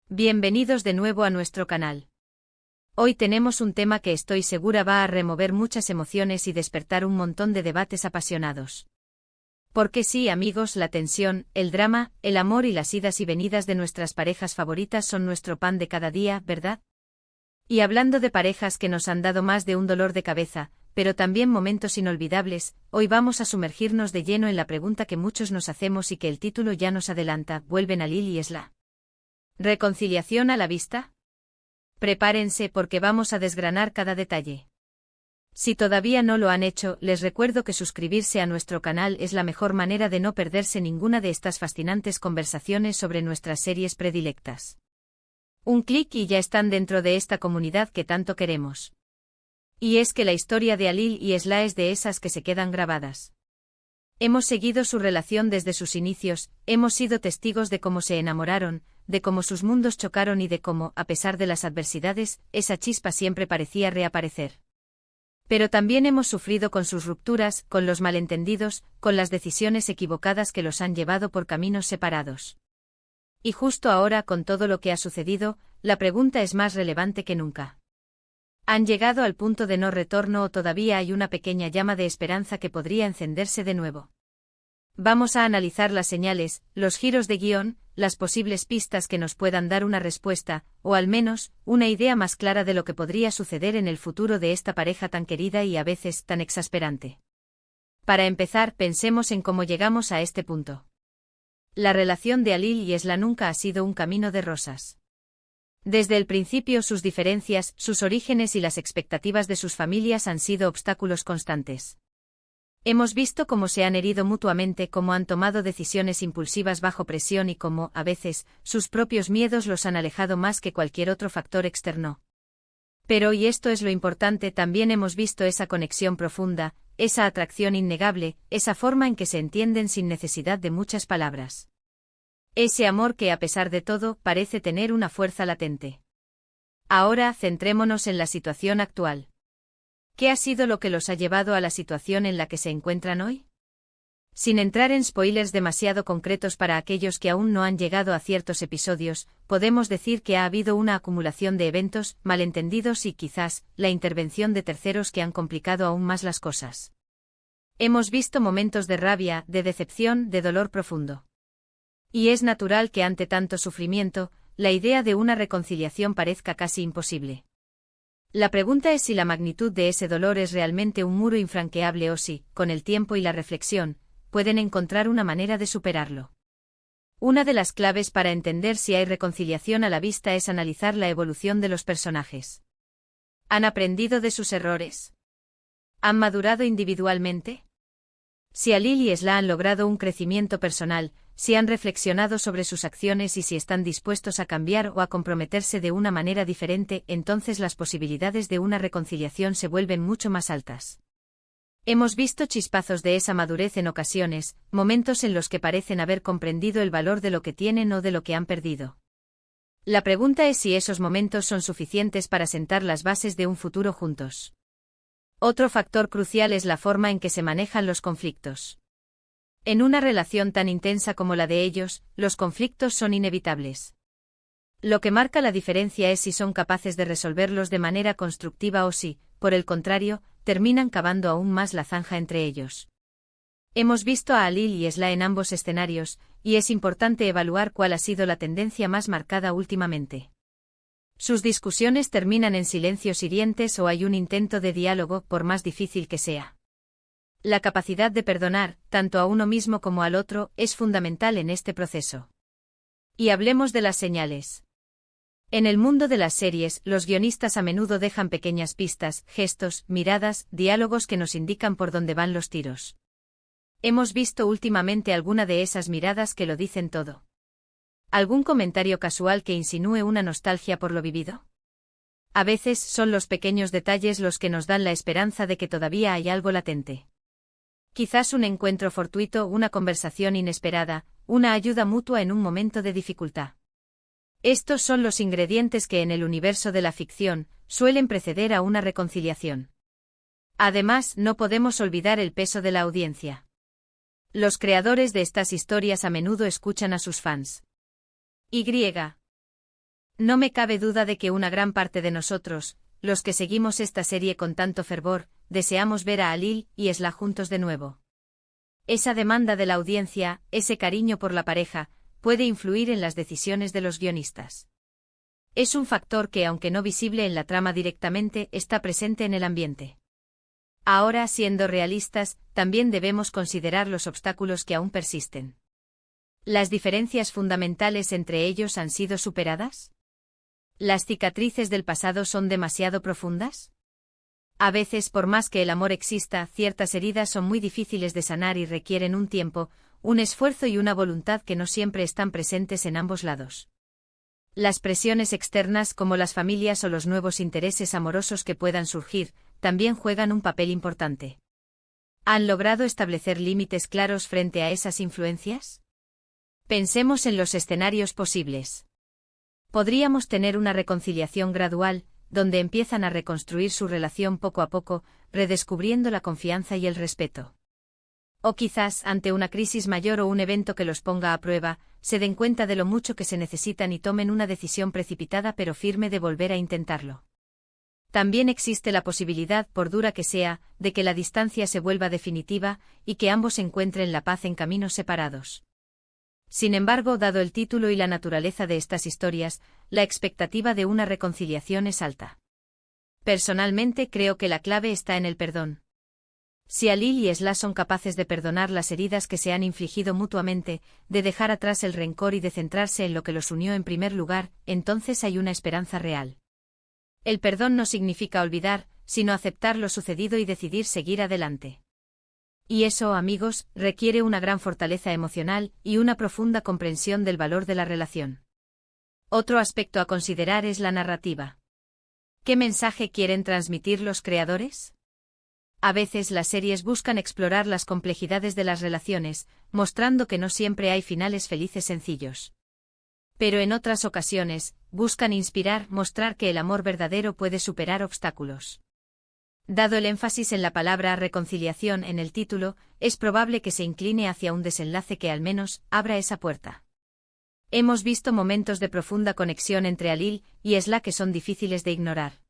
Bienvenidos de nuevo a nuestro canal. Hoy tenemos un tema que estoy segura va a remover muchas emociones y despertar un montón de debates apasionados. Porque sí, amigos, la tensión, el drama, el amor y las idas y venidas de nuestras parejas favoritas son nuestro pan de cada día, ¿verdad? Y hablando de parejas que nos han dado más de un dolor de cabeza, pero también momentos inolvidables, hoy vamos a sumergirnos de lleno en la pregunta que muchos nos hacemos y que el título ya nos adelanta: ¿vuelven Alil y Esla? ¿Reconciliación a la vista? Prepárense porque vamos a desgranar cada detalle. Si todavía no lo han hecho, les recuerdo que suscribirse a nuestro canal es la mejor manera de no perderse ninguna de estas fascinantes conversaciones sobre nuestras series predilectas. Un clic y ya están dentro de esta comunidad que tanto queremos. Y es que la historia de Alil y Esla es de esas que se quedan grabadas. Hemos seguido su relación desde sus inicios, hemos sido testigos de cómo se enamoraron, de cómo sus mundos chocaron y de cómo, a pesar de las adversidades, esa chispa siempre parecía reaparecer. Pero también hemos sufrido con sus rupturas, con los malentendidos, con las decisiones equivocadas que los han llevado por caminos separados. Y justo ahora, con todo lo que ha sucedido, la pregunta es más relevante que nunca. ¿Han llegado al punto de no retorno o todavía hay una pequeña llama de esperanza que podría encenderse de nuevo? Vamos a analizar las señales, los giros de guión, las posibles pistas que nos puedan dar una respuesta, o al menos, una idea más clara de lo que podría suceder en el futuro de esta pareja tan querida y a veces tan exasperante. Para empezar, pensemos en cómo llegamos a este punto. La relación de Alil y Esla nunca ha sido un camino de rosas. Desde el principio sus diferencias, sus orígenes y las expectativas de sus familias han sido obstáculos constantes. Hemos visto cómo se han herido mutuamente, cómo han tomado decisiones impulsivas bajo presión y cómo, a veces, sus propios miedos los han alejado más que cualquier otro factor externo. Pero, y esto es lo importante, también hemos visto esa conexión profunda, esa atracción innegable, esa forma en que se entienden sin necesidad de muchas palabras. Ese amor que, a pesar de todo, parece tener una fuerza latente. Ahora, centrémonos en la situación actual. ¿Qué ha sido lo que los ha llevado a la situación en la que se encuentran hoy? Sin entrar en spoilers demasiado concretos para aquellos que aún no han llegado a ciertos episodios, podemos decir que ha habido una acumulación de eventos, malentendidos y quizás, la intervención de terceros que han complicado aún más las cosas. Hemos visto momentos de rabia, de decepción, de dolor profundo. Y es natural que ante tanto sufrimiento, la idea de una reconciliación parezca casi imposible. La pregunta es si la magnitud de ese dolor es realmente un muro infranqueable o si, con el tiempo y la reflexión, pueden encontrar una manera de superarlo. Una de las claves para entender si hay reconciliación a la vista es analizar la evolución de los personajes. ¿Han aprendido de sus errores? ¿Han madurado individualmente? Si Alil y Esla han logrado un crecimiento personal, si han reflexionado sobre sus acciones y si están dispuestos a cambiar o a comprometerse de una manera diferente, entonces las posibilidades de una reconciliación se vuelven mucho más altas. Hemos visto chispazos de esa madurez en ocasiones, momentos en los que parecen haber comprendido el valor de lo que tienen o de lo que han perdido. La pregunta es si esos momentos son suficientes para sentar las bases de un futuro juntos. Otro factor crucial es la forma en que se manejan los conflictos. En una relación tan intensa como la de ellos, los conflictos son inevitables. Lo que marca la diferencia es si son capaces de resolverlos de manera constructiva o si, por el contrario, terminan cavando aún más la zanja entre ellos. Hemos visto a Alil y Esla en ambos escenarios, y es importante evaluar cuál ha sido la tendencia más marcada últimamente. Sus discusiones terminan en silencios hirientes o hay un intento de diálogo, por más difícil que sea. La capacidad de perdonar, tanto a uno mismo como al otro, es fundamental en este proceso. Y hablemos de las señales. En el mundo de las series, los guionistas a menudo dejan pequeñas pistas, gestos, miradas, diálogos que nos indican por dónde van los tiros. ¿Hemos visto últimamente alguna de esas miradas que lo dicen todo? ¿Algún comentario casual que insinúe una nostalgia por lo vivido? A veces son los pequeños detalles los que nos dan la esperanza de que todavía hay algo latente. Quizás un encuentro fortuito, una conversación inesperada, una ayuda mutua en un momento de dificultad. Estos son los ingredientes que en el universo de la ficción suelen preceder a una reconciliación. Además, no podemos olvidar el peso de la audiencia. Los creadores de estas historias a menudo escuchan a sus fans. No me cabe duda de que una gran parte de nosotros, los que seguimos esta serie con tanto fervor, deseamos ver a Alil y Esla juntos de nuevo. Esa demanda de la audiencia, ese cariño por la pareja, puede influir en las decisiones de los guionistas. Es un factor que, aunque no visible en la trama directamente, está presente en el ambiente. Ahora, siendo realistas, también debemos considerar los obstáculos que aún persisten. ¿Las diferencias fundamentales entre ellos han sido superadas? ¿Las cicatrices del pasado son demasiado profundas? A veces, por más que el amor exista, ciertas heridas son muy difíciles de sanar y requieren un tiempo, un esfuerzo y una voluntad que no siempre están presentes en ambos lados. Las presiones externas, como las familias o los nuevos intereses amorosos que puedan surgir, también juegan un papel importante. ¿Han logrado establecer límites claros frente a esas influencias? Pensemos en los escenarios posibles. Podríamos tener una reconciliación gradual, donde empiezan a reconstruir su relación poco a poco, redescubriendo la confianza y el respeto. O quizás, ante una crisis mayor o un evento que los ponga a prueba, se den cuenta de lo mucho que se necesitan y tomen una decisión precipitada pero firme de volver a intentarlo. También existe la posibilidad, por dura que sea, de que la distancia se vuelva definitiva y que ambos encuentren la paz en caminos separados. Sin embargo, dado el título y la naturaleza de estas historias, la expectativa de una reconciliación es alta. Personalmente creo que la clave está en el perdón. Si Alil y Esla son capaces de perdonar las heridas que se han infligido mutuamente, de dejar atrás el rencor y de centrarse en lo que los unió en primer lugar, entonces hay una esperanza real. El perdón no significa olvidar, sino aceptar lo sucedido y decidir seguir adelante. Y eso, amigos, requiere una gran fortaleza emocional y una profunda comprensión del valor de la relación. Otro aspecto a considerar es la narrativa. ¿Qué mensaje quieren transmitir los creadores? A veces las series buscan explorar las complejidades de las relaciones, mostrando que no siempre hay finales felices sencillos. Pero en otras ocasiones, buscan inspirar, mostrar que el amor verdadero puede superar obstáculos. Dado el énfasis en la palabra reconciliación en el título, es probable que se incline hacia un desenlace que al menos abra esa puerta. Hemos visto momentos de profunda conexión entre Alil y Esla que son difíciles de ignorar.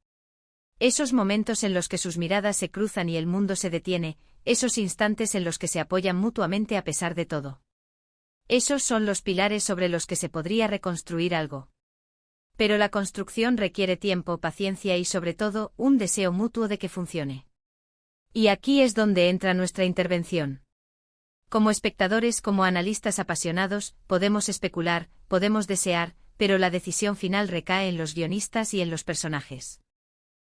Esos momentos en los que sus miradas se cruzan y el mundo se detiene, esos instantes en los que se apoyan mutuamente a pesar de todo. Esos son los pilares sobre los que se podría reconstruir algo. Pero la construcción requiere tiempo, paciencia y sobre todo, un deseo mutuo de que funcione. Y aquí es donde entra nuestra intervención. Como espectadores, como analistas apasionados, podemos especular, podemos desear, pero la decisión final recae en los guionistas y en los personajes.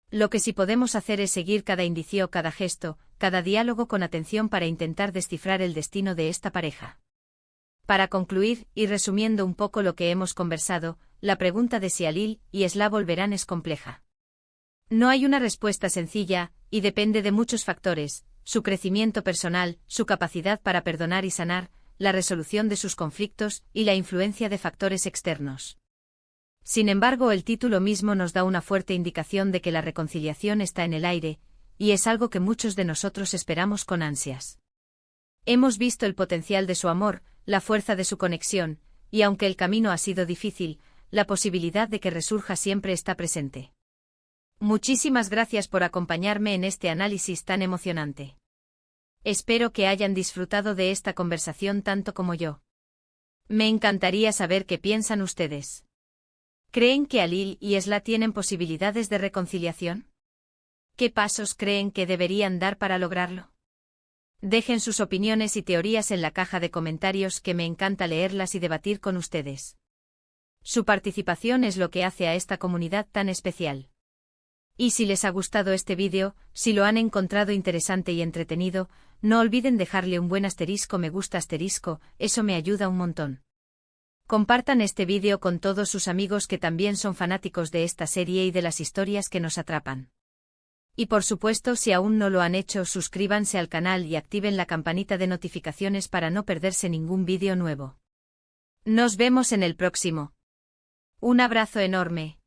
Lo que sí podemos hacer es seguir cada indicio, cada gesto, cada diálogo con atención para intentar descifrar el destino de esta pareja. Para concluir, y resumiendo un poco lo que hemos conversado, la pregunta de si Alil y Esla volverán es compleja. No hay una respuesta sencilla, y depende de muchos factores: su crecimiento personal, su capacidad para perdonar y sanar, la resolución de sus conflictos y la influencia de factores externos. Sin embargo, el título mismo nos da una fuerte indicación de que la reconciliación está en el aire, y es algo que muchos de nosotros esperamos con ansias. Hemos visto el potencial de su amor, la fuerza de su conexión, y aunque el camino ha sido difícil, la posibilidad de que resurja siempre está presente. Muchísimas gracias por acompañarme en este análisis tan emocionante. Espero que hayan disfrutado de esta conversación tanto como yo. Me encantaría saber qué piensan ustedes. ¿Creen que Alil y Esla tienen posibilidades de reconciliación? ¿Qué pasos creen que deberían dar para lograrlo? Dejen sus opiniones y teorías en la caja de comentarios, que me encanta leerlas y debatir con ustedes. Su participación es lo que hace a esta comunidad tan especial. Y si les ha gustado este vídeo, si lo han encontrado interesante y entretenido, no olviden dejarle un buen asterisco me gusta asterisco, eso me ayuda un montón. Compartan este vídeo con todos sus amigos que también son fanáticos de esta serie y de las historias que nos atrapan. Y por supuesto, si aún no lo han hecho, suscríbanse al canal y activen la campanita de notificaciones para no perderse ningún vídeo nuevo. Nos vemos en el próximo. Un abrazo enorme.